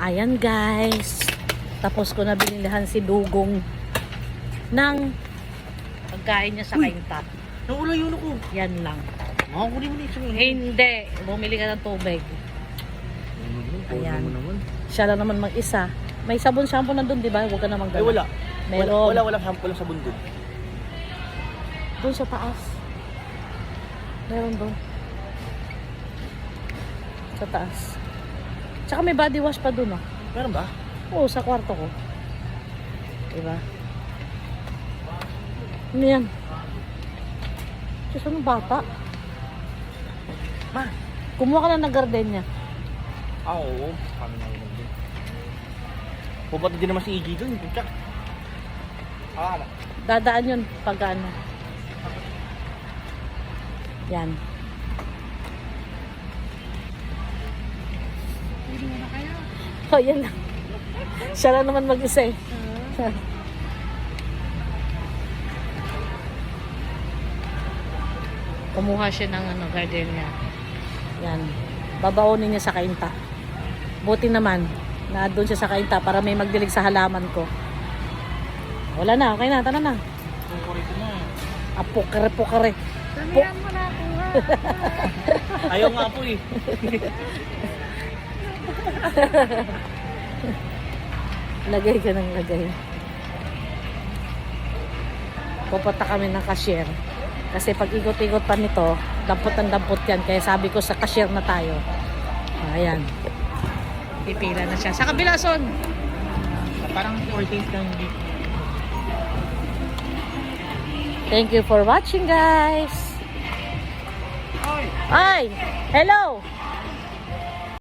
Ayan guys. Tapos ko na binilihan si Dugong ng pagkain niya sa kainta. Nawala yun ako. Yan lang. Makakunin mo na Hindi. Bumili ka ng tubig. Ayan. Siya lang naman mag-isa. May sabon shampoo na doon, di ba? Huwag ka na magdala. Ay, wala. Meron. Wala shampoo lang sa bundod. Doon sa taas. Meron doon. Sa taas. Tsaka may body wash pa doon, oh. Meron ba? Oo, sa kwarto ko. Diba? Ano yan? Diyos, anong bata? Ma. Kumuha ka na ng gardenia. Oo. Kami na yun din. Pupunta din naman si EG doon. Pucha. Dadaan yun pag ano. Yan. Oh, yan lang. Siya lang naman mag-isa eh. Kumuha siya ng ano, gardenia. Yan. Babaunin niya sa kainta. Buti naman na doon siya sa kainta para may magdilig sa halaman ko. Wala na, okay na, tara na. Apokare-pokare. Damihan mo na ako ha. Ayaw nga po eh. Lagay ka ng lagay. Pupunta kami ng cashier. Kasi pag ikot-ikot pa nito, dampot ang dampot yan. Kaya sabi ko sa cashier na tayo. Ayan. Pipila na siya. Sa kabila, Son. Parang 14 kang beef. Thank you for watching, guys. Ay! Hello!